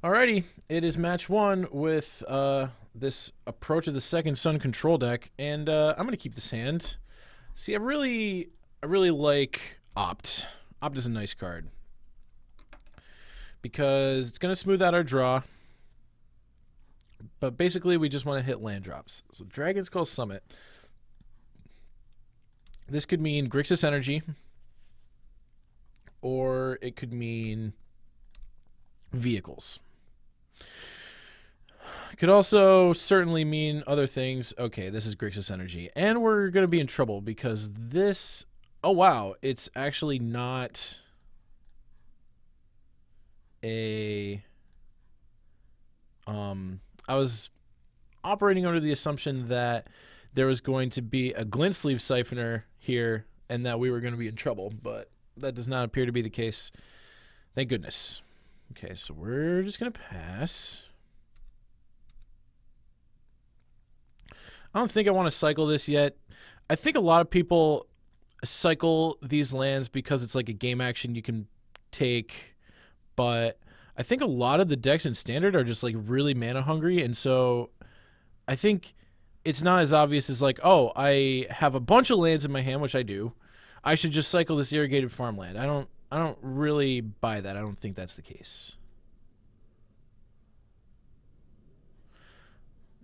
Alrighty, it is match one with this Approach of the Second Sun control deck, and I'm gonna keep this hand. See, I really like Opt. Opt is a nice card because it's gonna smooth out our draw. But basically, we just want to hit land drops. So Dragon Skull Summit. This could mean Grixis Energy, or it could mean vehicles. It could also certainly mean other things. Okay, this is Grixis Energy. And we're going to be in trouble because this... Oh, wow. It's actually not a... I was operating under the assumption that there was going to be a glint sleeve siphoner here and that we were going to be in trouble, but that does not appear to be the case. Thank goodness. Okay, so we're just going to pass. I don't think I want to cycle this yet. I think a lot of people cycle these lands because it's like a game action you can take, but I think a lot of the decks in Standard are just like really mana hungry, and so I think it's not as obvious as like, oh, I have a bunch of lands in my hand, which I do. I should just cycle this irrigated farmland. I don't really buy that. I don't think that's the case.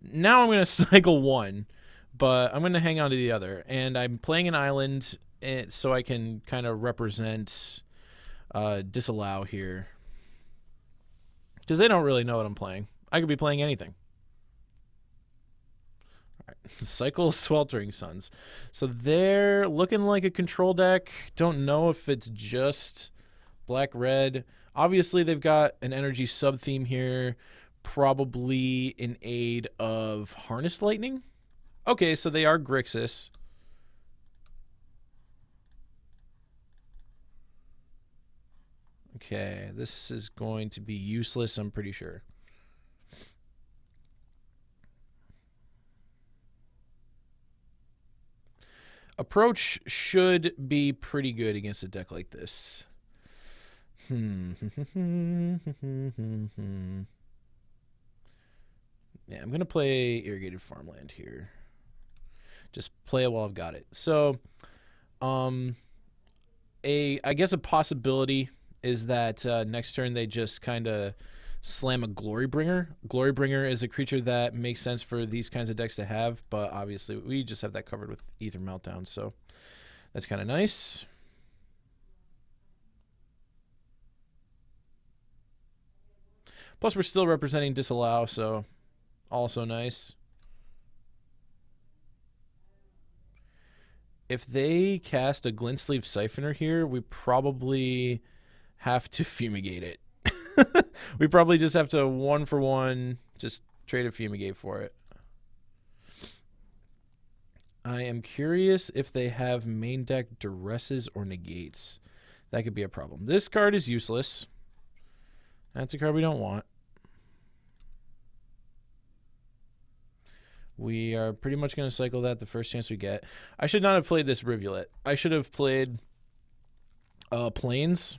Now I'm going to cycle one, but I'm going to hang on to the other. And I'm playing an island so I can kind of represent disallow here. Because they don't really know what I'm playing. I could be playing anything. All right. Cycle Sweltering Suns. So they're looking like a control deck. Don't know if it's just black-red. Obviously, they've got an energy sub-theme here. Probably in aid of Harness Lightning. Okay, so they are Grixis. Okay, this is going to be useless, I'm pretty sure. Approach should be pretty good against a deck like this. Yeah, I'm going to play Irrigated Farmland here. Just play it while I've got it. So, I guess a possibility is that next turn they just kind of slam a Glorybringer. Glorybringer is a creature that makes sense for these kinds of decks to have, but obviously we just have that covered with Ether Meltdown, so that's kind of nice. Plus, we're still representing Disallow, so also nice. If they cast a Glint Sleeve Siphoner here, we probably have to fumigate it. We probably just have to 1-for-1 just trade a fumigate for it. I am curious if they have main deck duresses or negates. That could be a problem. This card is useless. That's a card we don't want. We are pretty much going to cycle that the first chance we get. I should not have played this Rivulet. I should have played Plains,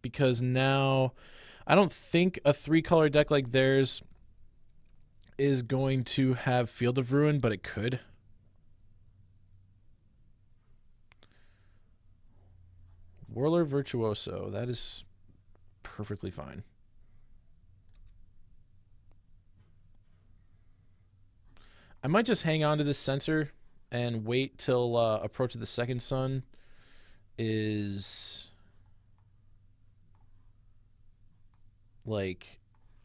because now I don't think a 3-color deck like theirs is going to have Field of Ruin, but it could. Whirler Virtuoso. That is perfectly fine. I might just hang on to this Censor and wait till Approach of the Second Sun is like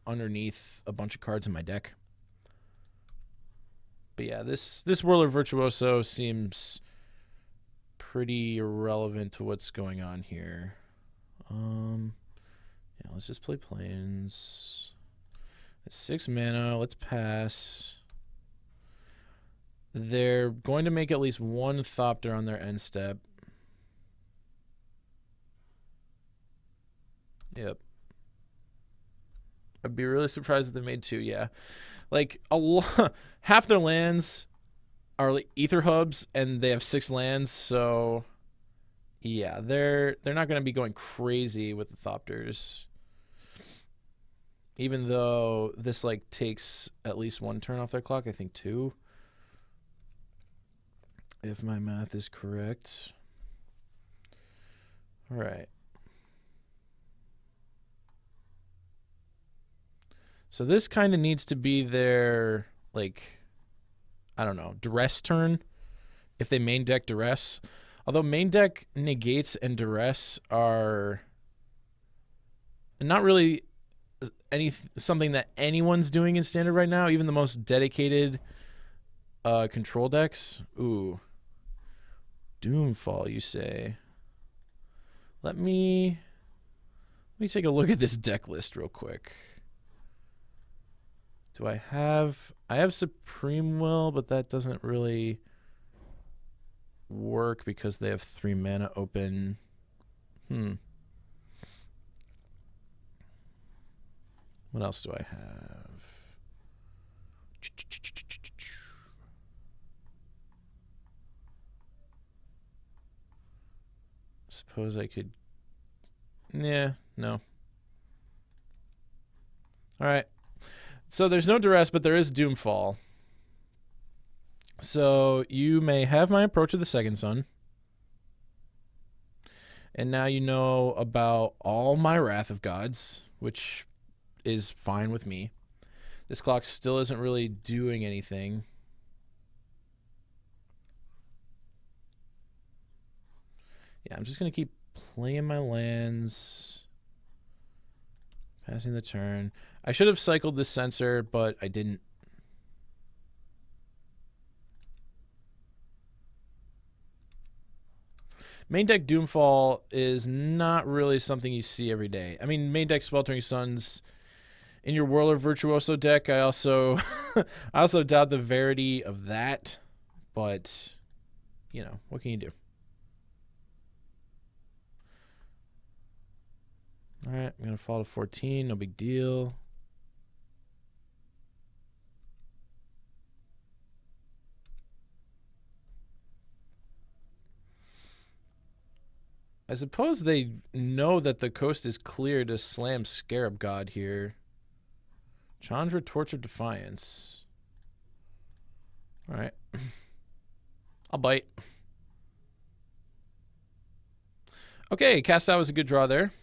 underneath a bunch of cards in my deck. But yeah, this Whirler Virtuoso seems pretty irrelevant to what's going on here. Yeah, let's just play Plains. It's 6 mana. Let's pass. They're going to make at least one Thopter on their end step. Yep. I'd be really surprised if they made 2, yeah. Like, half their lands are like Ether Hubs, and they have 6 lands, so yeah, they're not going to be going crazy with the Thopters. Even though this like takes at least 1 turn off their clock, I think 2. If my math is correct. All right. So this kind of needs to be their, like, I don't know, duress turn. If they main deck duress. Although main deck negates and duress are not really something that anyone's doing in standard right now. Even the most dedicated control decks. Ooh. Doomfall, you say? Let me take a look at this deck list real quick. Do I have Supreme Will, but that doesn't really work because they have 3 mana open. What else do I have? Suppose I could. Yeah, no. All right. So there's no duress, but there is Doomfall. So you may have my Approach of the Second Sun. And now you know about all my Wrath of Gods, which is fine with me. This clock still isn't really doing anything. Yeah, I'm just going to keep playing my lands. Passing the turn. I should have cycled this Censor, but I didn't. Main deck Doomfall is not really something you see every day. I mean, main deck Sweltering Suns in your Whirler Virtuoso deck, I also I also doubt the verity of that, but you know, what can you do? All right, I'm going to fall to 14, no big deal. I suppose they know that the coast is clear to slam Scarab God here. Chandra, Torch of Defiance. All right. I'll bite. Okay, Cast Out was a good draw there.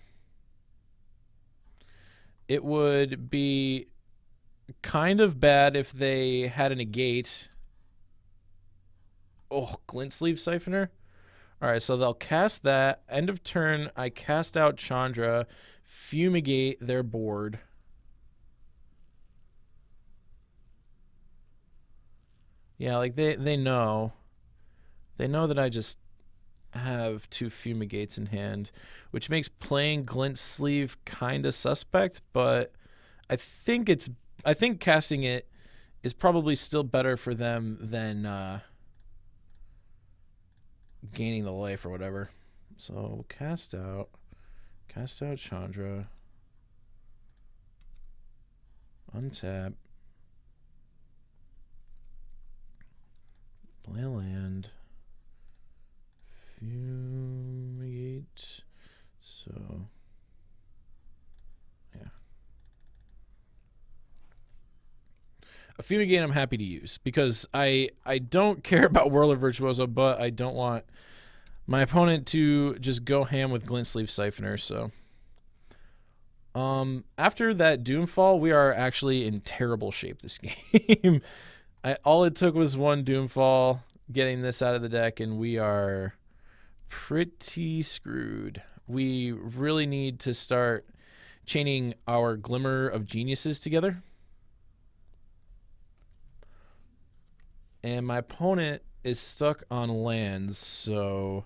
It would be kind of bad if they had a negate. Oh, Glint Sleeve Siphoner. All right, so they'll cast that. End of turn, I cast out Chandra, fumigate their board. Yeah, like they know. They know that I just have 2 fumigates in hand, which makes playing Glint Sleeve kind of suspect, but I think casting it is probably still better for them than gaining the life or whatever. So cast out Chandra, untap, play a land, fumigate. So yeah, a fumigate I'm happy to use because I don't care about Whirler Virtuoso, but I don't want my opponent to just go ham with Glint Sleeve Siphoner. So after that Doomfall, we are actually in terrible shape this game. All it took was 1 Doomfall, getting this out of the deck, and we are pretty screwed. We really need to start chaining our Glimmer of Geniuses together. And my opponent is stuck on lands, so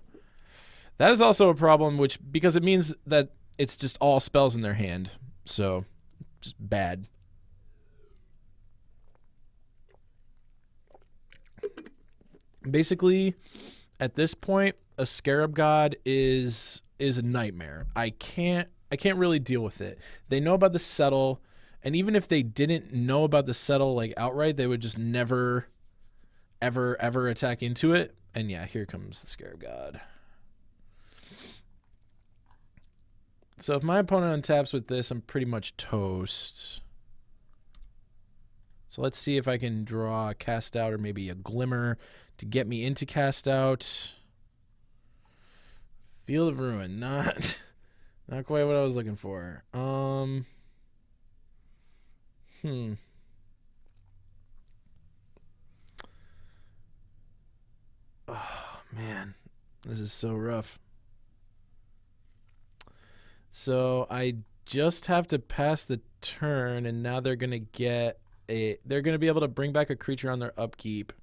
that is also a problem, because it means that it's just all spells in their hand. So just bad. Basically, at this point, a Scarab God is a nightmare. I can't really deal with it. They know about the settle, and even if they didn't know about the settle like outright, they would just never ever attack into it. And yeah, here comes the Scarab God. So if my opponent untaps with this, I'm pretty much toast. So let's see if I can draw a cast out or maybe a glimmer to get me into cast out. Field of Ruin, not quite what I was looking for. Oh man, this is so rough. So I just have to pass the turn, and now they're gonna get they're gonna be able to bring back a creature on their upkeep.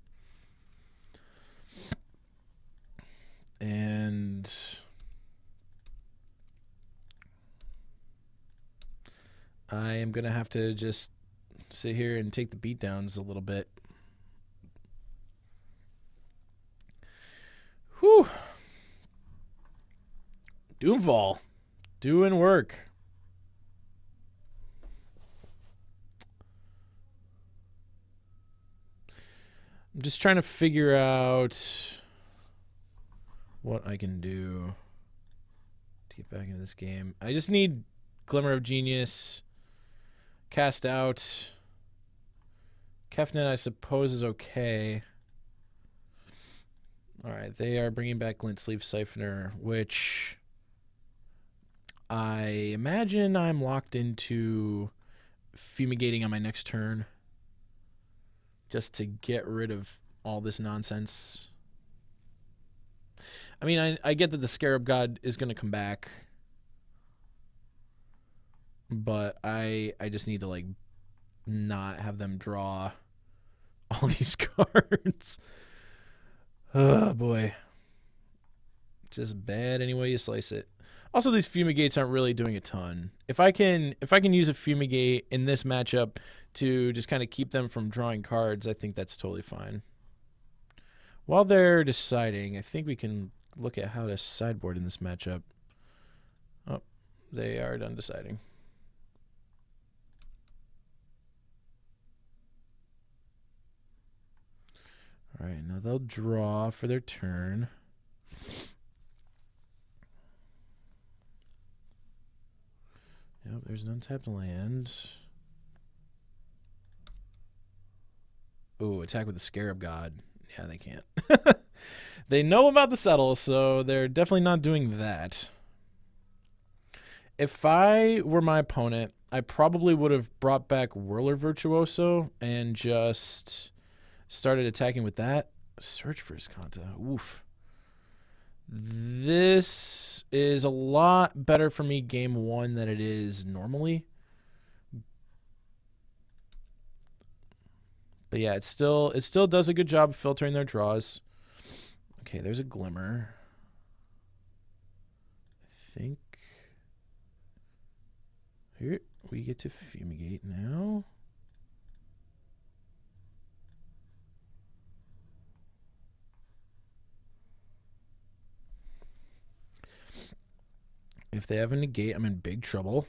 And I am gonna have to just sit here and take the beatdowns a little bit. Whew. Doomfall. Doing work. I'm just trying to figure out what I can do to get back into this game. I just need Glimmer of Genius. Cast out. Kefnet, I suppose, is okay. Alright, they are bringing back Glint Sleeve Siphoner, which I imagine I'm locked into fumigating on my next turn just to get rid of all this nonsense. I mean, I get that the Scarab God is going to come back, but I just need to, like, not have them draw all these cards. Oh, boy. Just bad any way you slice it. Also, these Fumigates aren't really doing a ton. If I can use a Fumigate in this matchup to just kind of keep them from drawing cards, I think that's totally fine. While they're deciding, I think we can look at how to sideboard in this matchup. Oh, they are done deciding. All right, now they'll draw for their turn. Yep, there's an untapped land. Ooh, attack with the Scarab God. Yeah, they can't. They know about the settle, so they're definitely not doing that. If I were my opponent, I probably would have brought back Whirler Virtuoso and just started attacking with that. Search for Iskanta. Oof. This is a lot better for me game one than it is normally. But yeah, it still does a good job of filtering their draws. Okay, there's a Glimmer. I think here we get to Fumigate now. If they have a negate, I'm in big trouble.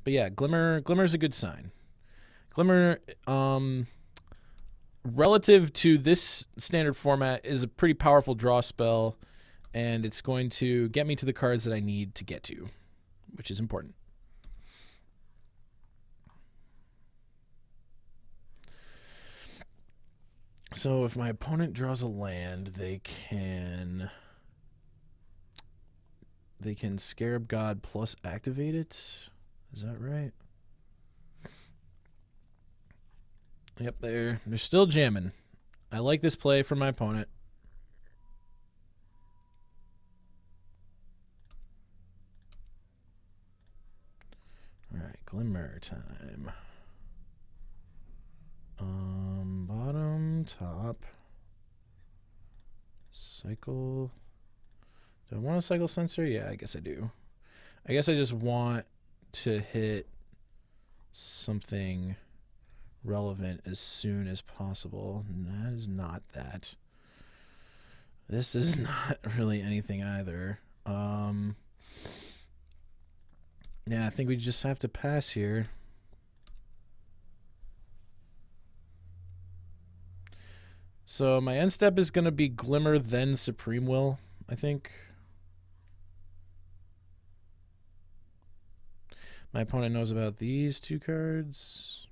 But yeah, Glimmer's a good sign. Glimmer, relative to this standard format, is a pretty powerful draw spell, and it's going to get me to the cards that I need to get to, which is important. So if my opponent draws a land, they can Scarab God plus activate it. Is that right? Yep, they're still jamming. I like this play from my opponent. All right, Glimmer time. Bottom, top. Cycle. Do I want a cycle sensor? Yeah, I guess I do. I guess I just want to hit something relevant as soon as possible. And that is not that. This is not really anything either. Yeah, I think we just have to pass here. So my end step is going to be Glimmer, then Supreme Will, I think. My opponent knows about these two cards.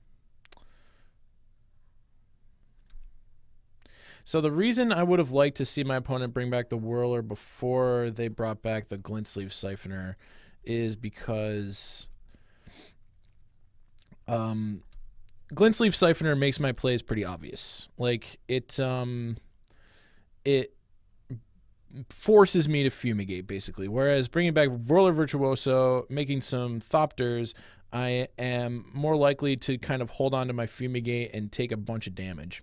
So the reason I would have liked to see my opponent bring back the Whirler before they brought back the Glint Sleeve Siphoner is because Glint Sleeve Siphoner makes my plays pretty obvious. Like it forces me to fumigate basically. Whereas bringing back Whirler Virtuoso, making some Thopters, I am more likely to kind of hold on to my fumigate and take a bunch of damage.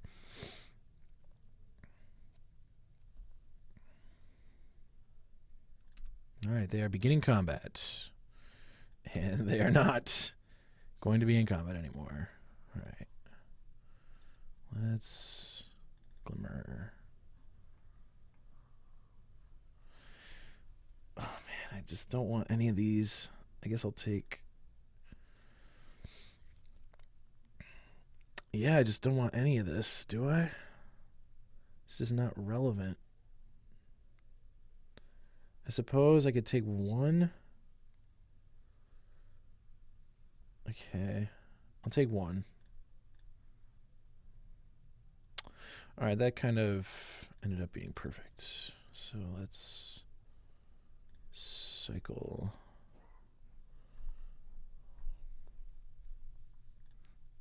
All right, they are beginning combat. And they are not going to be in combat anymore. All right. Let's Glimmer. Oh, man, I just don't want any of these. I guess I'll take... Yeah, I just don't want any of this, do I? This is not relevant. I suppose I could take one. Okay. I'll take one. All right, that kind of ended up being perfect. So let's cycle.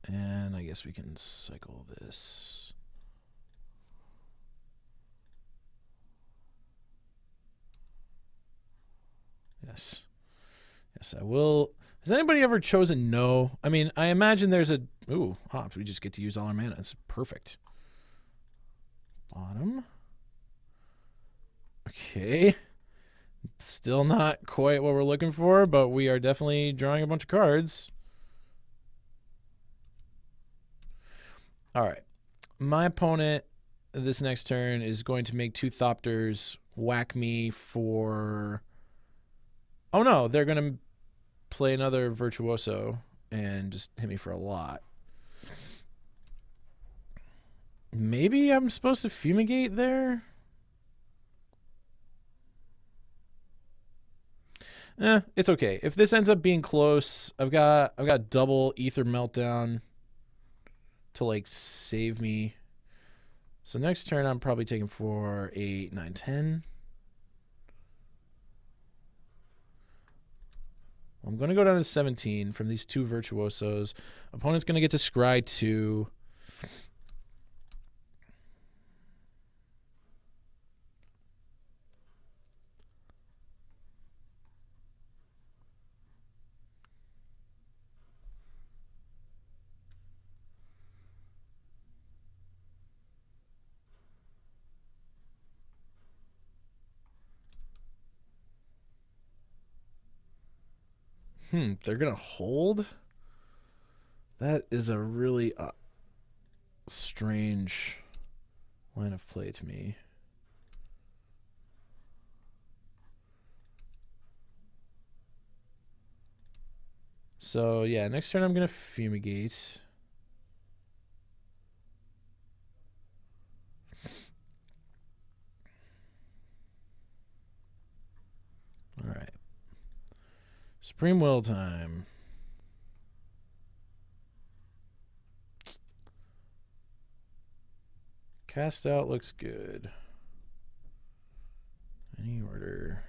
And I guess we can cycle this. Yes. Yes, I will. Has anybody ever chosen no? I mean, I imagine there's a... Ooh, we just get to use all our mana. It's perfect. Bottom. Okay. Still not quite what we're looking for, but we are definitely drawing a bunch of cards. All right. My opponent this next turn is going to make 2 Thopters, whack me for... Oh, no. They're going to play another Virtuoso and just hit me for a lot. Maybe I'm supposed to fumigate there? It's okay. If this ends up being close, I've got double Ether Meltdown to like save me. So next turn I'm probably taking 4, 8, 9, 10. I'm going to go down to 17 from these 2 Virtuosos. Opponent's going to get to scry 2. They're going to hold? That is a really strange line of play to me. So, yeah, next turn I'm going to fumigate. All right. Supreme Will time. Cast out looks good. Any order.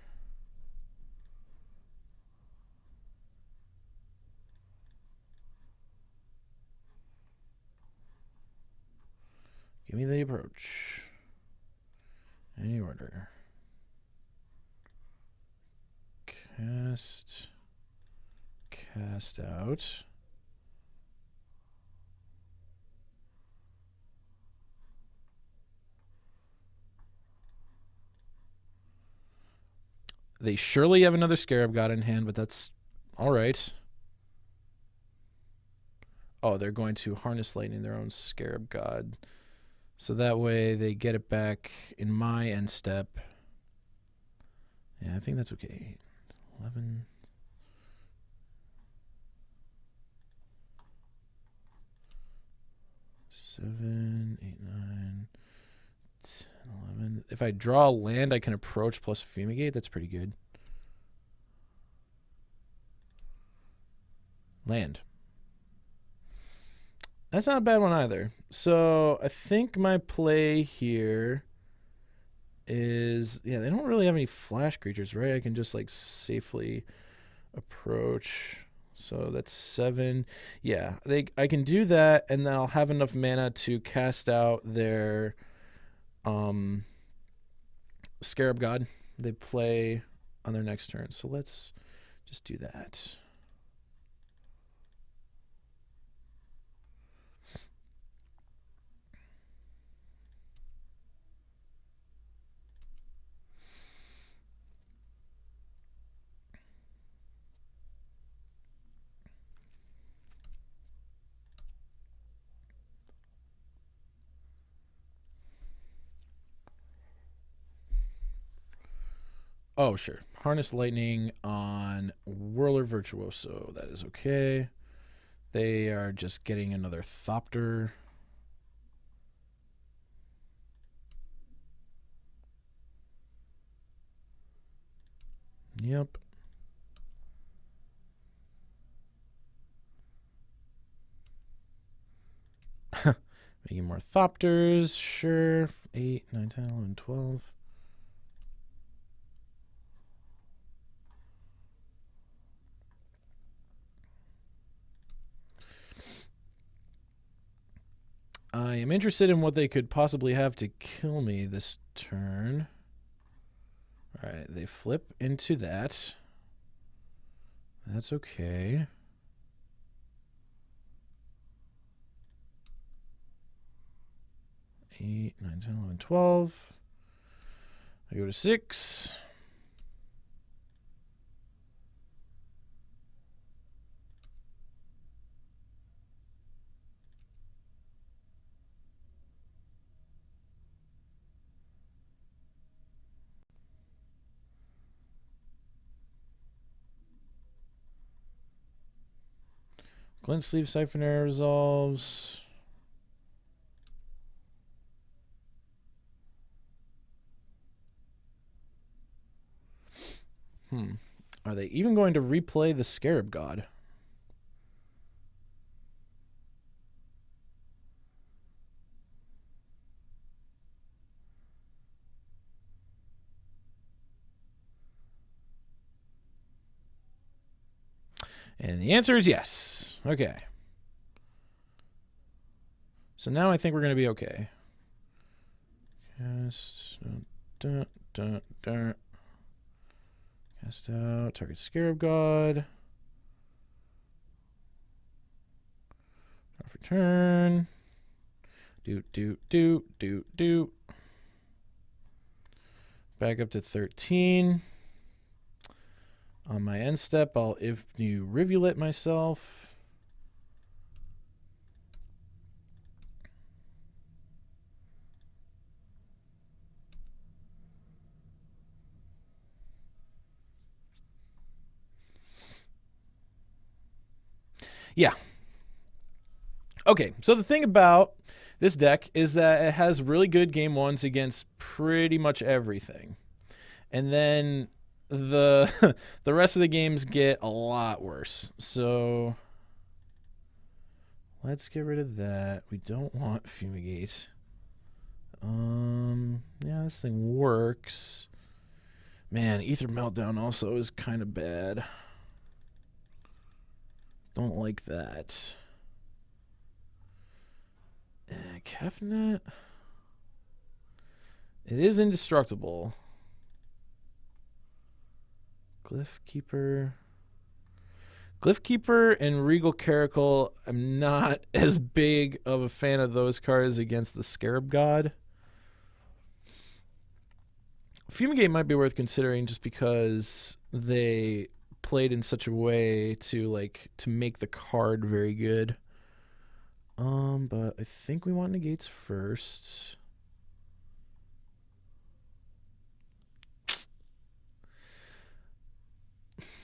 Give me the approach. Any order. Cast out. They surely have another Scarab God in hand, but that's all right. Oh, they're going to Harness Lightning their own Scarab God. So that way they get it back in my end step. Yeah, I think that's okay. 11. Seven, 8, 9. if I draw a land, I can approach plus Fumigate. That's pretty good. Land. That's not a bad one either. So I think my play here is, yeah, they don't really have any flash creatures, right? I can just like safely approach. So that's 7. Yeah, I can do that, and then I'll have enough mana to cast out their Scarab God they play on their next turn. So let's just do that. Oh, sure. Harness Lightning on Whirler Virtuoso. That is okay. They are just getting another Thopter. Yep. Making more Thopters. Sure. 8, 9, 10, 11, 12. I am interested in what they could possibly have to kill me this turn. All right, they flip into that. That's okay. Eight, 9, 10, 11, 12. I go to 6. Glint Sleeve Siphoner resolves. Are they even going to replay the Scarab God? And the answer is yes. Okay. So now I think we're going to be okay. Cast. Cast out. Target Scarab God. Off return. Do. Back up to 13. On my end step, I'll if you Rivulet myself. Yeah. Okay, so the thing about this deck is that it has really good game ones against pretty much everything. And then the the rest of the games get a lot worse. So let's get rid of that. We don't want Fumigate. Yeah, this thing works. Man, Ether Meltdown also is kind of bad. Don't like that. Kefnet. It is indestructible. Glyphkeeper and Regal Caracal, I'm not as big of a fan of those cards against the Scarab God. Fumigate might be worth considering just because they played in such a way to make the card very good. But I think we want negates first.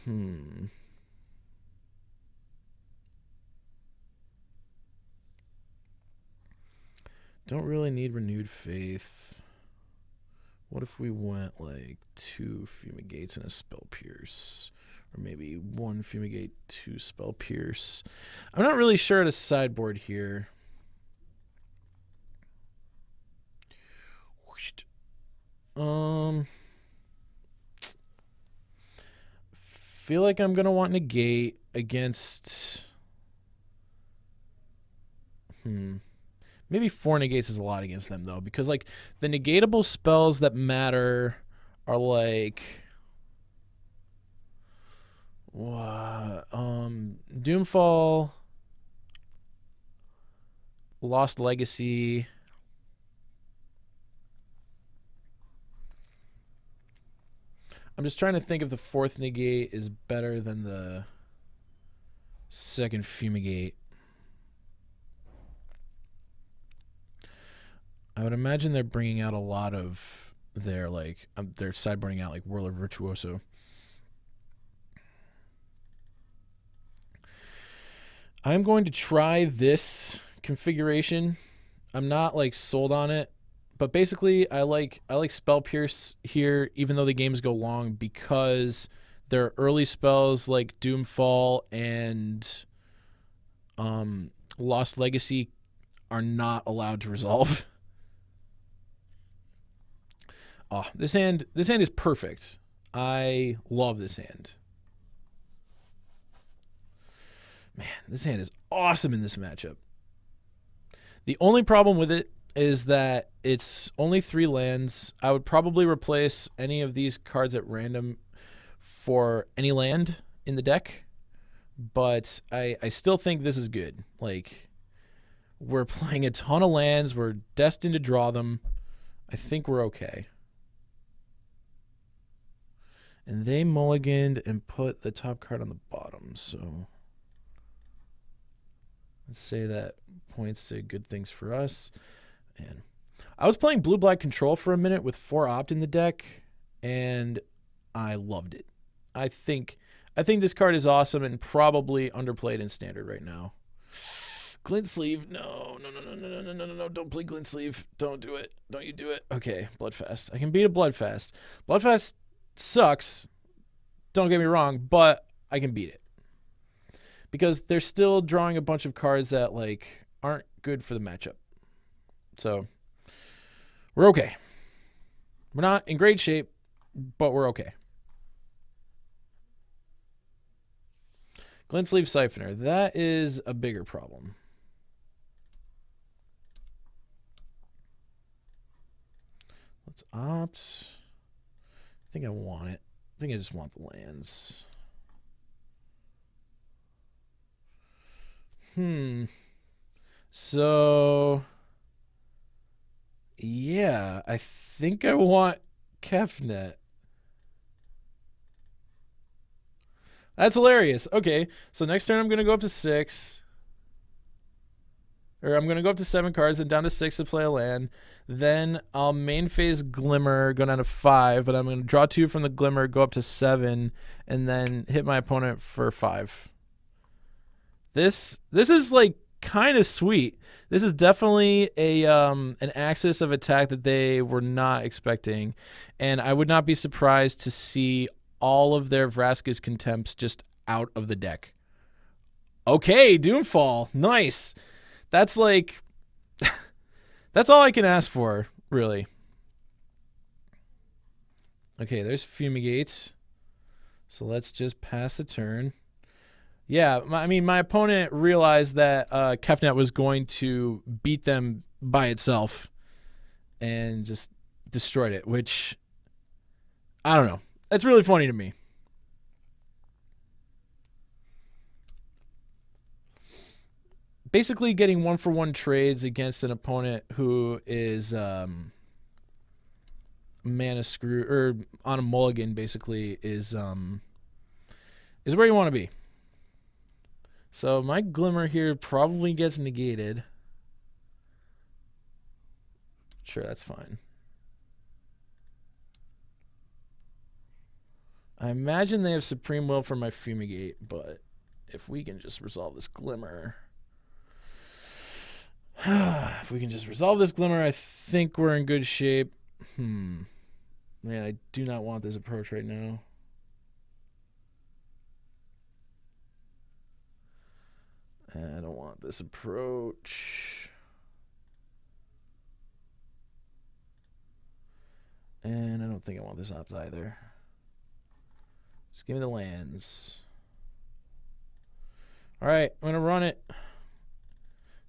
Don't really need Renewed Faith. What if we went like 2 Fumigates and a Spell Pierce? Or maybe 1 Fumigate, 2 Spell Pierce. I'm not really sure at a sideboard here. Feel like I'm going to want Negate against... Maybe 4 Negates is a lot against them, though. Because, like, the negatable spells that matter are, like... Doomfall... Lost Legacy... I'm just trying to think if the 4th negate is better than the 2nd fumigate. I would imagine they're bringing out a lot of their, like, they're sideboarding out, like, Whirler Virtuoso. I'm going to try this configuration. I'm not, like, sold on it. But basically, I like Spell Pierce here, even though the games go long, because their early spells like Doomfall and Lost Legacy are not allowed to resolve. Oh, this hand is perfect. I love this hand. Man, this hand is awesome in this matchup. The only problem with it is that it's only 3 lands. I would probably replace any of these cards at random for any land in the deck, but I still think this is good. Like, we're playing a ton of lands. We're destined to draw them. I think we're okay. And they mulliganed and put the top card on the bottom, so let's say that points to good things for us. Man, I was playing blue-black control for a minute with 4 opt in the deck, and I loved it. I think this card is awesome and probably underplayed in standard right now. Glint Sleeve, no, don't play Glint Sleeve. Don't do it. Don't you do it. Okay, Bloodfast. I can beat a Bloodfast. Bloodfast sucks, don't get me wrong, but I can beat it. Because they're still drawing a bunch of cards that, like, aren't good for the matchup. So, we're okay. We're not in great shape, but we're okay. Glint Sleeve Siphoner. That is a bigger problem. Let's opt. I think I want it. I think I just want the lands. So... yeah, I think I want Kefnet. That's hilarious. Okay, so next turn I'm going to go up to 6. Or I'm going to go up to 7 cards and down to 6 to play a land. Then I'll main phase Glimmer, go down to 5, but I'm going to draw 2 from the Glimmer, go up to 7, and then hit my opponent for 5. This is, like, kind of sweet. This is definitely an axis of attack that they were not expecting, and I would not be surprised to see all of their Vraska's Contempts just out of the deck. Okay, Doomfall. Nice. That's like... that's all I can ask for, really. Okay, there's Fumigates. So let's just pass the turn. Yeah, my opponent realized that Kefnet was going to beat them by itself and just destroyed it, which, I don't know. That's really funny to me. Basically getting 1-for-1 trades against an opponent who is mana screw, or on a mulligan, basically, is where you want to be. So my Glimmer here probably gets negated. Sure, that's fine. I imagine they have Supreme Will for my Fumigate, but if we can just resolve this Glimmer... if we can just resolve this Glimmer, I think we're in good shape. Man, I do not want this approach right now. I don't want this approach. And I don't think I want this opt either. Just give me the lands. Alright, I'm going to run it.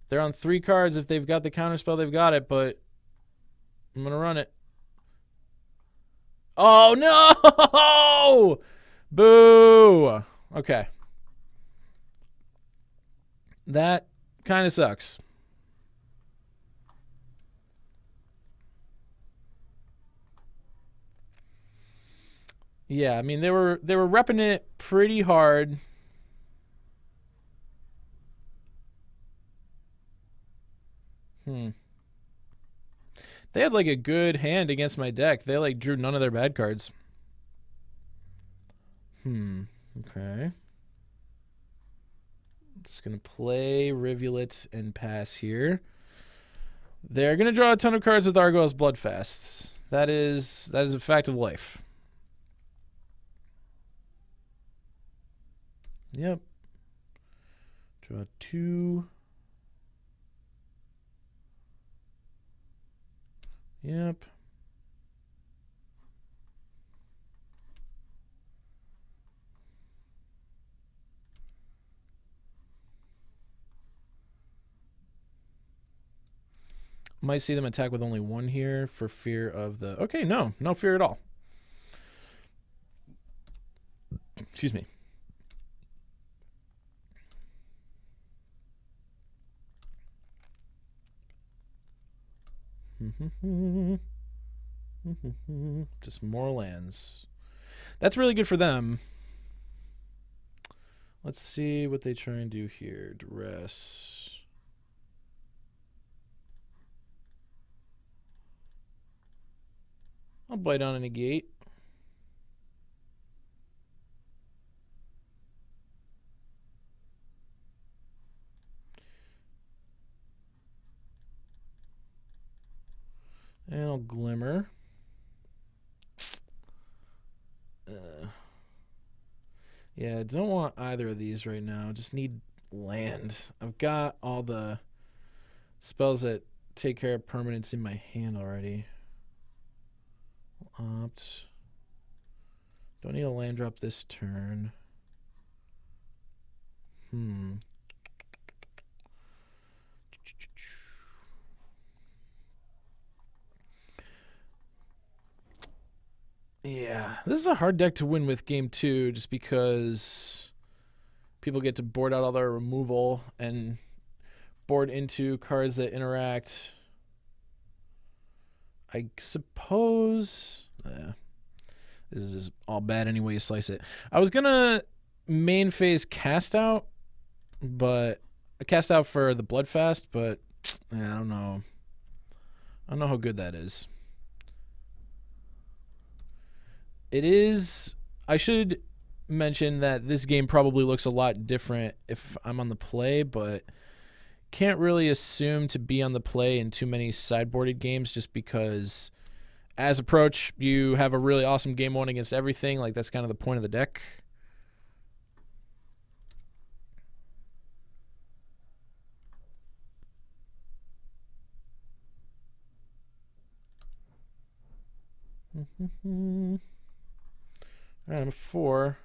They're on 3 cards. If they've got the counterspell, they've got it, but I'm going to run it. Oh, no! Boo! Okay. That kind of sucks. Yeah, I mean they were repping it pretty hard. They had like a good hand against my deck. They like drew none of their bad cards. Okay. Just gonna play Rivulet and pass here. They're gonna draw a ton of cards with Argo's Bloodfasts. That is a fact of life. Yep. Draw 2. Yep. Might see them attack with only 1 here for fear of the... Okay, no fear at all. Excuse me. Just more lands. That's really good for them. Let's see what they try and do here. Duress. I'll bite on a negate. And I'll Glimmer. Yeah, I don't want either of these right now. Just need land. I've got all the spells that take care of permanents in my hand already. Opt. Don't need a land drop this turn. Yeah, this is a hard deck to win with game 2 just because people get to board out all their removal and board into cards that interact. I suppose... this is just all bad any way you slice it. I was going to main phase Cast Out, but... Cast Out for the Bloodfast, but I don't know. I don't know how good that is. It is... I should mention that this game probably looks a lot different if I'm on the play, but can't really assume to be on the play in too many sideboarded games just because as approach, you have a really awesome game 1 against everything. Like, that's kind of the point of the deck. All right, I'm 4.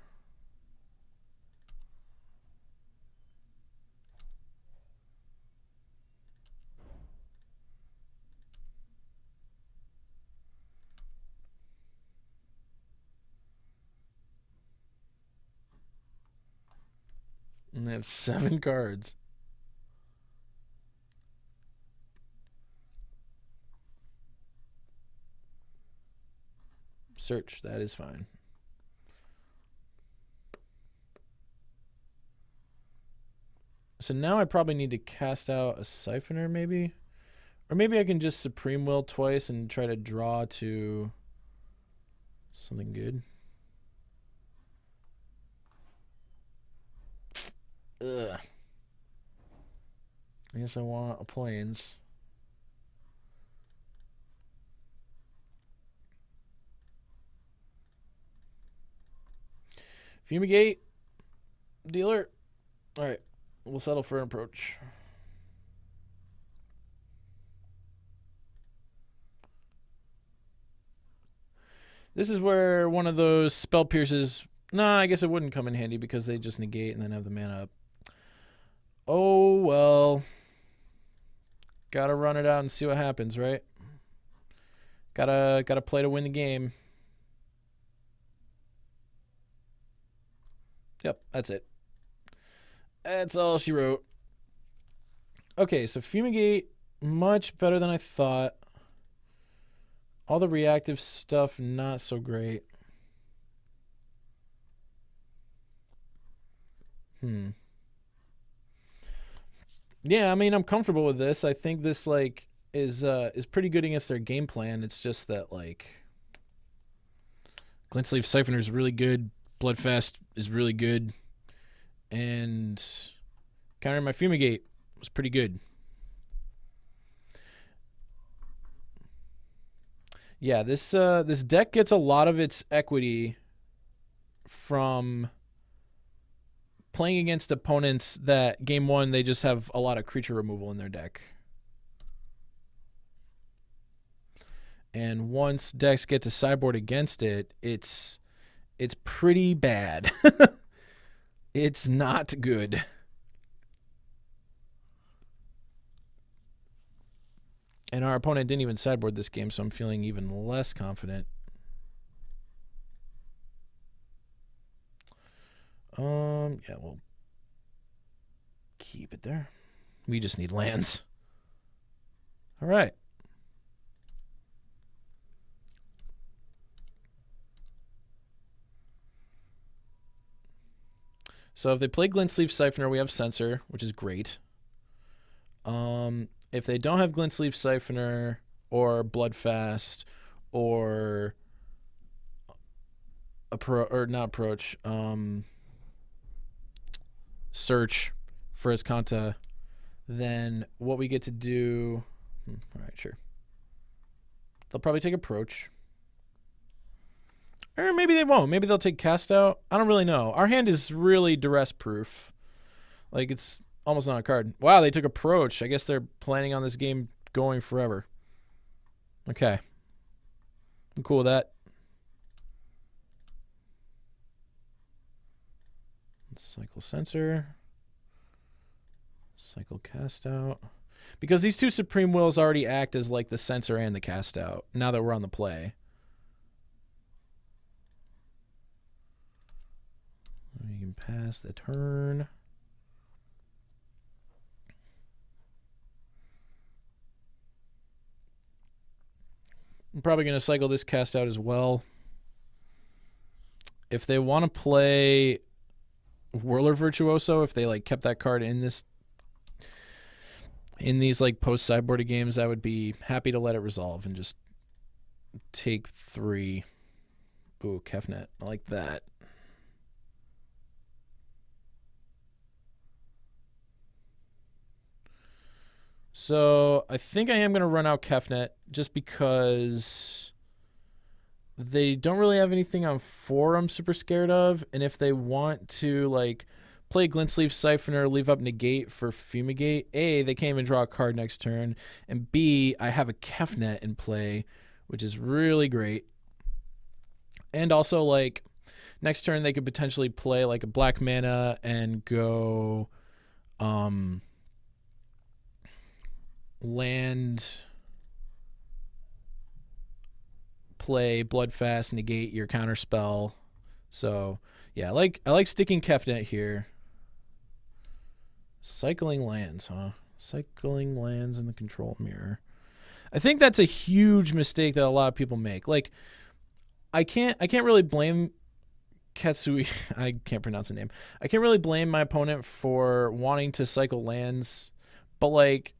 And they have 7 cards. Search, that is fine. So now I probably need to cast out a Siphoner, maybe? Or maybe I can just Supreme Will twice and try to draw to something good. Ugh. I guess I want a Plains. Fumigate. Dealer. All right. We'll settle for an approach. This is where one of those spell pierces... No, I guess it wouldn't come in handy because they just negate and then have the mana up. Oh, well. Gotta run it out and see what happens, right? Gotta play to win the game. Yep, that's it. That's all she wrote. Okay, so Fumigate, much better than I thought. All the reactive stuff, not so great. Yeah, I mean, I'm comfortable with this. I think this like is pretty good against their game plan. It's just that like Glintsleeve Siphoner is really good. Bloodfast is really good, and countering my Fumigate was pretty good. Yeah, this deck gets a lot of its equity from playing against opponents that game one they just have a lot of creature removal in their deck. And once decks get to sideboard against it, it's pretty bad. It's not good. And our opponent didn't even sideboard this game, so I'm feeling even less confident. Yeah, we'll keep it there. We just need lands. All right. So if they play Glintsleeve Siphoner, we have Censor, which is great. If they don't have Glintsleeve Siphoner or Bloodfast or Search for Escanta, then what we get to do... all right, sure. They'll probably take Approach. Or maybe they won't. Maybe they'll take Cast Out. I don't really know. Our hand is really duress-proof. Like, it's almost not a card. Wow, they took Approach. I guess they're planning on this game going forever. Okay. I'm cool with that. Let's cycle Censor. Cycle Cast Out. Because these two Supreme Wills already act as like the Censor and the Cast Out, now that we're on the play. We can pass the turn. I'm probably going to cycle this Cast Out as well. If they want to play Whirler Virtuoso, if they like kept that card in these like post sideboarded games, I would be happy to let it resolve and just take 3. Ooh, Kefnet. I like that. So I think I am going to run out Kefnet just because they don't really have anything on 4 I'm super scared of. And if they want to like play Glintsleeve Siphoner, leave up Negate for Fumigate, A, they can't even draw a card next turn. And B, I have a Kefnet in play, which is really great. And also like next turn they could potentially play like a black mana and go land, play Bloodfast, negate your counter spell. So yeah, I like sticking Kefnet here. Cycling lands, huh? Cycling lands in the control mirror. I think that's a huge mistake that a lot of people make. Like, I can't really blame Katsui. I can't pronounce the name. I can't really blame my opponent for wanting to cycle lands, but like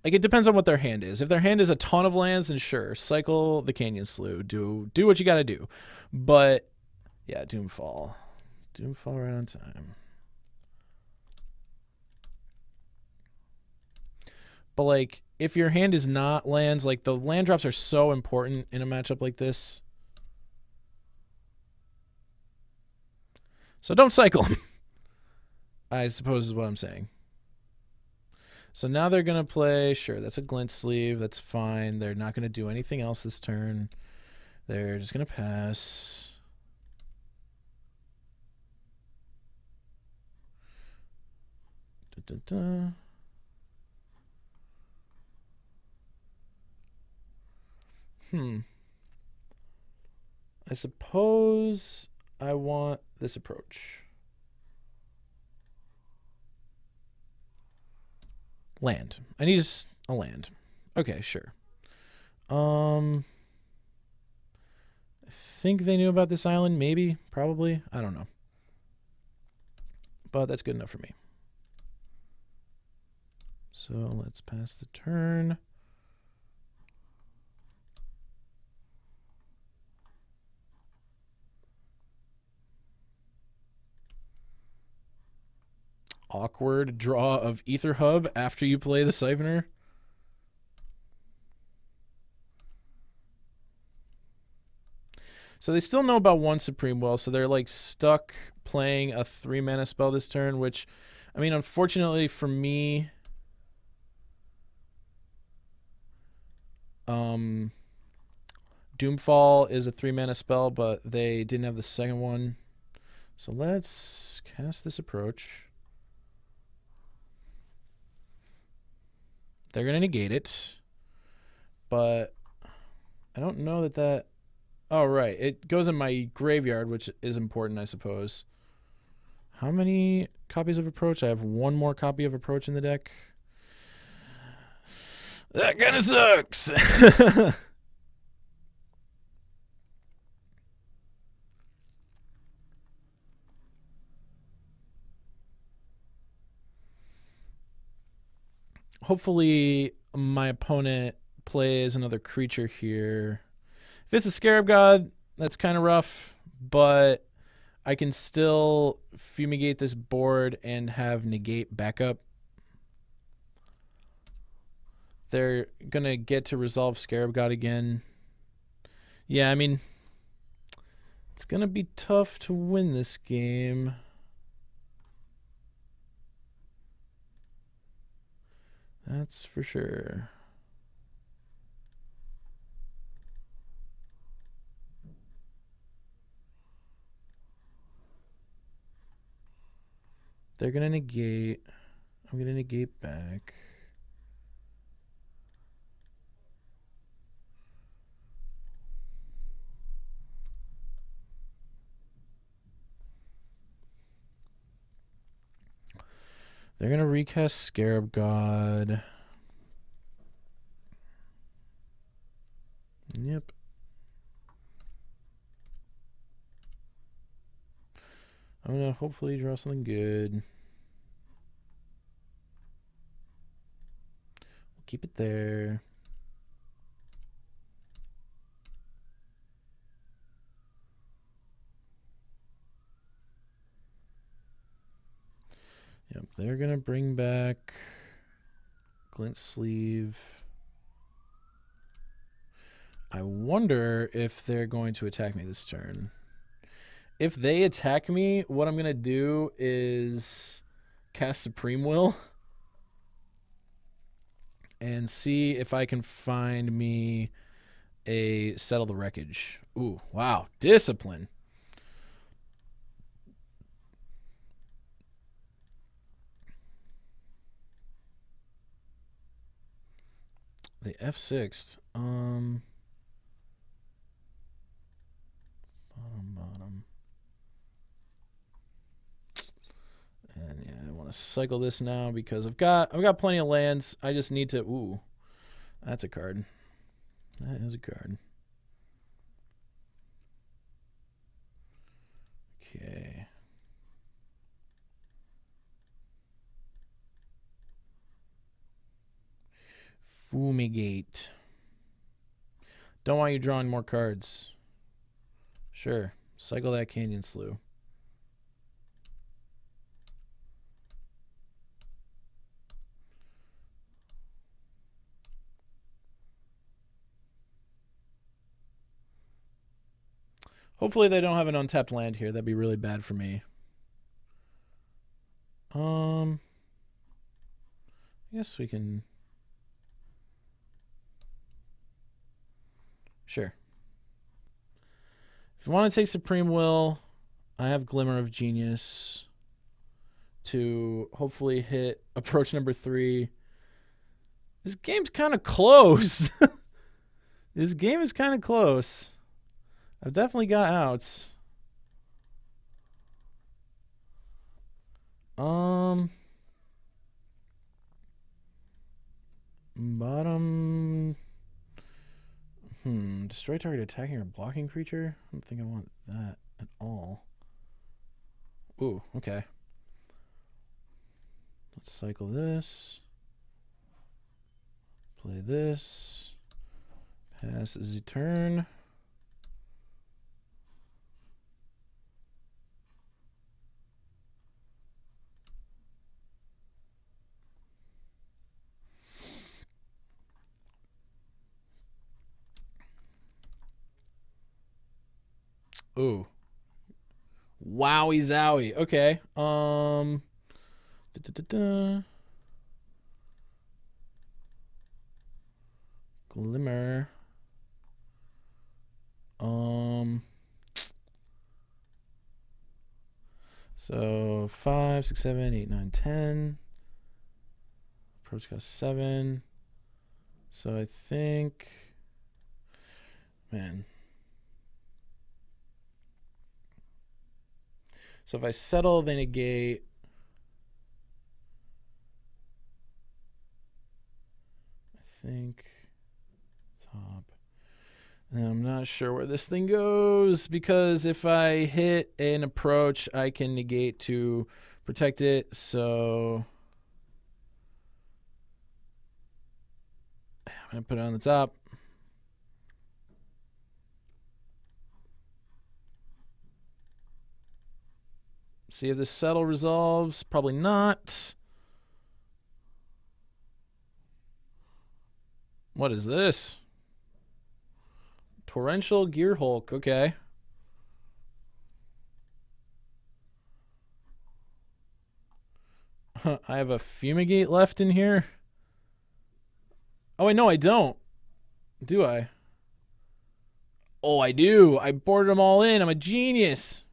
it depends on what their hand is. If their hand is a ton of lands, then sure, cycle the Canyon Slough. Do what you got to do. But yeah, Doomfall right on time. But like, if your hand is not lands, like the land drops are so important in a matchup like this. So don't cycle them, I suppose is what I'm saying. So now they're going to play, sure, that's a glint sleeve. That's fine. They're not going to do anything else this turn. They're just going to pass. I suppose I want this approach. Land. I need a land. Okay, sure. I think they knew about this island, maybe, probably. I don't know. But that's good enough for me. So let's pass the turn. Awkward draw of Ether Hub after you play the Siphoner. So they still know about one Supreme Will, so they're like stuck playing a 3-mana spell this turn, which, I mean, unfortunately for me, Doomfall is a 3-mana spell, but they didn't have the second one. So let's cast this approach. They're going to negate it, but I don't know that... Oh, right. It goes in my graveyard, which is important, I suppose. How many copies of Approach? I have one more copy of Approach in the deck. That kind of sucks. Hopefully my opponent plays another creature here. If it's a Scarab God, that's kind of rough, but I can still fumigate this board and have negate backup. They're going to get to resolve Scarab God again. Yeah, I mean, it's going to be tough to win this game. That's for sure. They're going to negate. I'm going to negate back. They're going to recast Scarab God. Yep. I'm going to hopefully draw something good. We'll keep it there. Yep, they're going to bring back Glint Sleeve. I wonder if they're going to attack me this turn. If they attack me, what I'm going to do is cast Supreme Will and see if I can find me a Settle the Wreckage. Ooh, wow. Discipline. The F6. Bottom. And yeah, I want to cycle this now because I've got plenty of lands. I just need to. Ooh, that's a card. That is a card. Okay. Fumigate. Don't want you drawing more cards. Sure. Cycle that Canyon Slough. Hopefully they don't have an untapped land here. That'd be really bad for me. Yes, we can. Sure. If you want to take Supreme Will, I have Glimmer of Genius to hopefully hit approach number 3. This game's kind of close. This game is kind of close. I've definitely got outs. Bottom. Destroy target attacking or blocking creature? I don't think I want that at all. Ooh, okay. Let's cycle this. Play this. Pass the turn. Ooh. Wowie zowie. Okay. Glimmer. So 5, 6, 7, 8, 9, 10. Approach cost 7. So I think, man. So if I settle, they negate. I think top. And I'm not sure where this thing goes because if I hit an approach, I can negate to protect it. So I'm going to put it on the top. See if this settle resolves. Probably not. What is this? Torrential Gear Hulk. Okay. I have a Fumigate left in here. Oh, wait, no, I don't. Do I? Oh, I do. I boarded them all in. I'm a genius.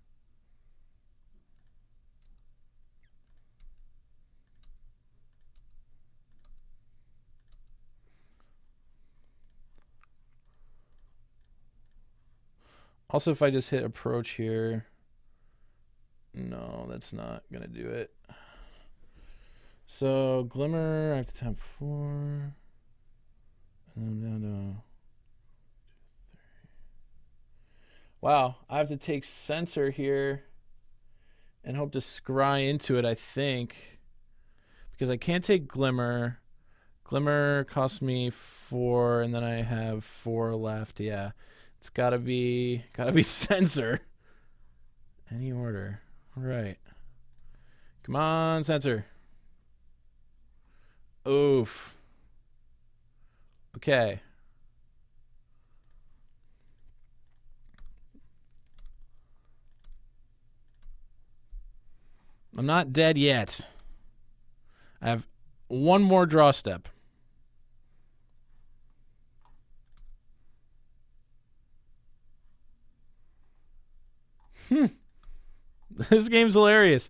Also, if I just hit approach here. No, that's not going to do it. So, Glimmer, I have to tap 4. And then down to 2, 3. Wow, I have to take Censor here and hope to scry into it, I think. Because I can't take Glimmer. Glimmer costs me 4, and then I have 4 left. Yeah, it's gotta be Censor. Any order. All right. Come on, Censor. Oof. Okay. I'm not dead yet. I have one more draw step. This game's hilarious.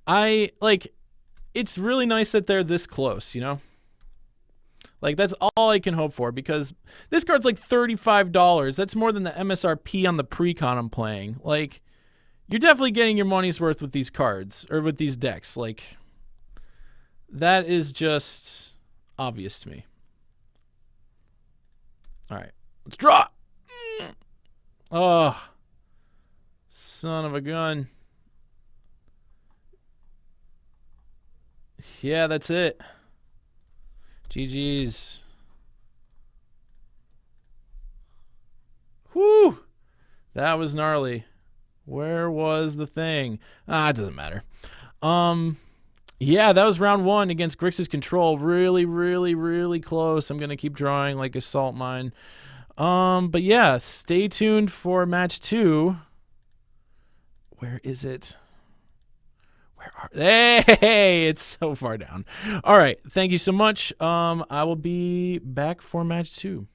It's really nice that they're this close, you know? Like, that's all I can hope for because this card's like $35. That's more than the MSRP on the pre-con I'm playing. Like, you're definitely getting your money's worth with these cards or with these decks. Like, that is just obvious to me. All right, let's draw. Oh, son of a gun. Yeah, that's it. GG's. Whew. That was gnarly. Where was the thing? It doesn't matter. Yeah, that was round 1 against Grixis Control. Really, really, really close. I'm going to keep drawing like a salt mine. But yeah, stay tuned for match 2. Where is it? Hey, it's so far down. All right. Thank you so much. I will be back for match 2.